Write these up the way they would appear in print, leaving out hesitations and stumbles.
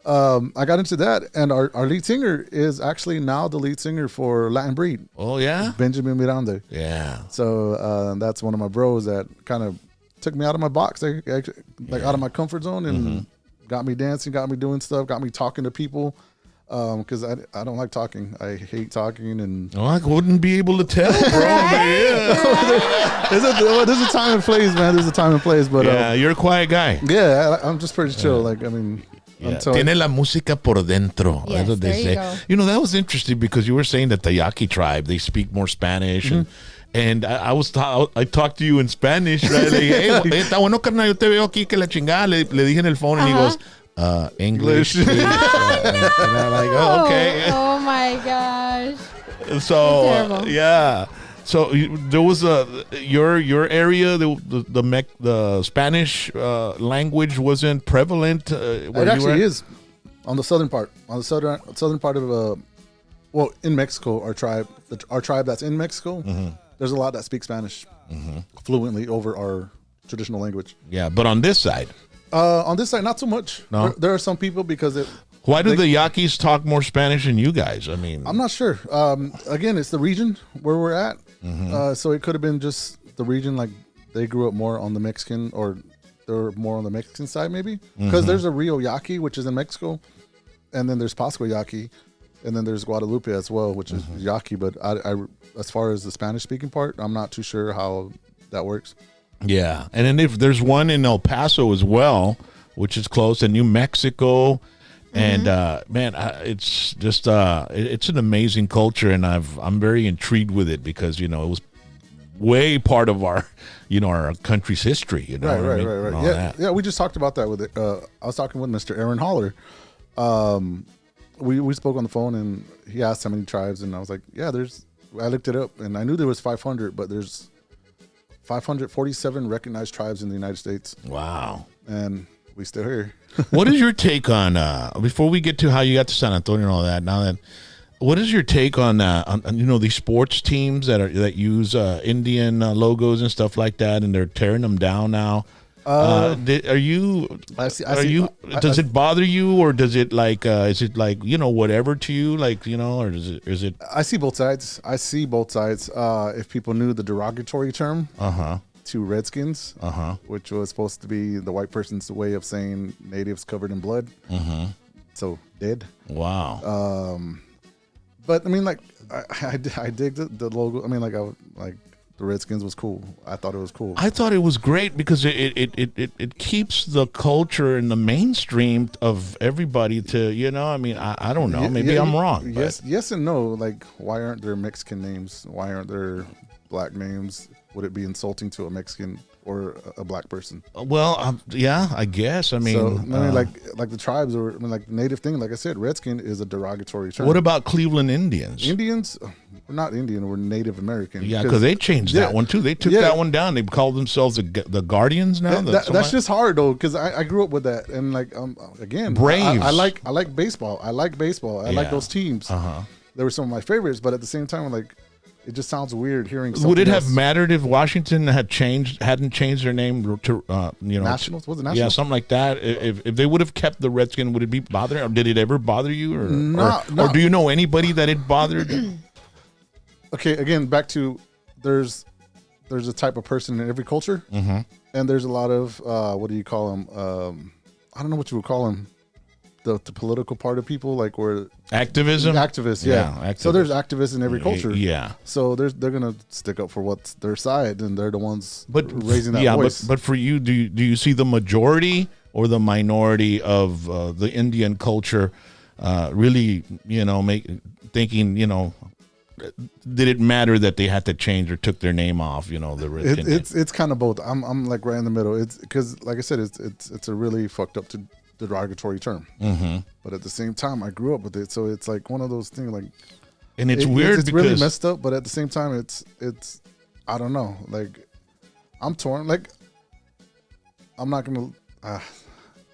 I got into that, and our lead singer is actually now the lead singer for Latin Breed. Oh yeah, Benjamin Miranda. Yeah. So that's one of my bros that kind of took me out of my box, like out of my comfort zone, and got me dancing, got me doing stuff, got me talking to people. Because I don't like talking. I hate talking, and I wouldn't be able to tell, bro. there's a time and place, man. There's a time and place, but you're a quiet guy. Yeah, I'm just pretty chill. Like, I mean, Tiene la música por dentro. Yes, That's what they there you say. go. You know, that was interesting because you were saying that the Yaqui tribe, they speak more Spanish, and I talked to you in Spanish, right? Like, hey, está bueno, carnal, yo te veo aquí que la chingada. Le dije en el phone, and he goes, English. Please. And I'm like, oh, okay. Oh my gosh. So yeah. So there was your area, the Spanish language wasn't prevalent. It actually is on the southern part, southern part of in Mexico, our tribe that's in Mexico. There's a lot that speak Spanish fluently over our traditional language. Yeah, but on this side, not so much. No? There are some people because why do the Yaquis talk more Spanish than you guys? I mean, I'm not sure. Again, it's the region where we're at. So it could have been just the region, like they grew up more on the Mexican, or they're more on the Mexican side, maybe. Because there's a Rio Yaqui, which is in Mexico, and then there's Pasco Yaqui, and then there's Guadalupe as well, which is Yaqui. But I, as far as the Spanish-speaking part, I'm not too sure how that works. Yeah, and then if there's one in El Paso as well, which is close, and New Mexico. And man, it's just it's an amazing culture, and I'm very intrigued with it because it was way part of our our country's history. Right. Yeah. We just talked about that with it. I was talking with Mr. Aaron Holler. We spoke on the phone, and he asked how many tribes, and I was like, I looked it up, and I knew there was 500, but there's 547 recognized tribes in the United States. Wow. And we still here. What is your take on before we get to how you got to San Antonio and all that? What is your take on these sports teams that use Indian logos and stuff like that, and they're tearing them down now? Does it bother you, or does it is it whatever to you, or is it? I see both sides. If people knew the derogatory term, to Redskins, which was supposed to be the white person's way of saying natives covered in blood, so dead. Wow. But I mean, I dig the logo. I mean, the Redskins was cool. I thought it was cool. I thought it was great because it keeps the culture in the mainstream of everybody to I mean, I don't know, maybe I'm wrong. Yes and no. Like, why aren't there Mexican names? Why aren't there black names? Would it be insulting to a Mexican or a black person? Well, yeah, I guess. I mean, like the tribes, or like the native thing. Like I said, Redskin is a derogatory term. What about Cleveland Indians? Indians, we're not Indian. We're Native American. Yeah, because they changed that one too. They took that one down. They call themselves the Guardians now. That's just hard though, because I grew up with that, and again, Braves. I like baseball. I like those teams. They were some of my favorites, but at the same time, it just sounds weird hearing something Would it else. have mattered if Washington hadn't changed their name to Nationals? Was it Nationals? Yeah, something like that. If they would have kept the Redskin, would it be bothering? Or did it ever bother you? Or do you know anybody that it bothered? Okay, again, back to there's a type of person in every culture, and there's a lot of what do you call them? I don't know what you would call them. The political part of people, like where activism, activists, yeah. So there's activists in every culture, yeah. So they're gonna stick up for what's their side, and they're the ones raising that voice. But for you, do you see the majority or the minority of the Indian culture really, thinking, did it matter that they had to change or took their name off? It's kind of both. I'm like right in the middle. It's because, like I said, it's a really fucked up derogatory term, but at the same time I grew up with it, so it's like one of those things, and it's weird it's because really messed up, but at the same time it's I don't know, I'm torn. I'm not gonna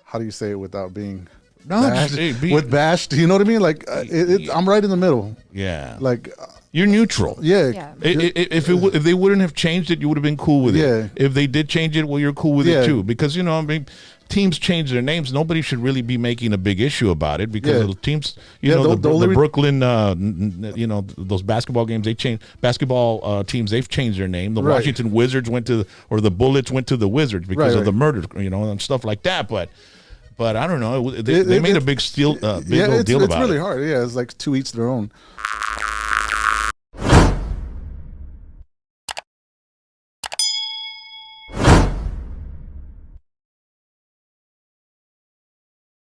how do you say it without being bashed, you know what I mean? I'm right in the middle. You're neutral. Yeah. If they wouldn't have changed it, you would have been cool with it. Yeah. If they did change it, well, you're cool with it too, because teams change their names, nobody should really be making a big issue about it because the teams, the Brooklyn, those basketball games, they changed. Basketball teams, they've changed their name. The Washington Wizards or the Bullets went to the Wizards because of the murder, and stuff like that. But I don't know. They made a big deal about it. It's really hard. Yeah, it's like to each their own.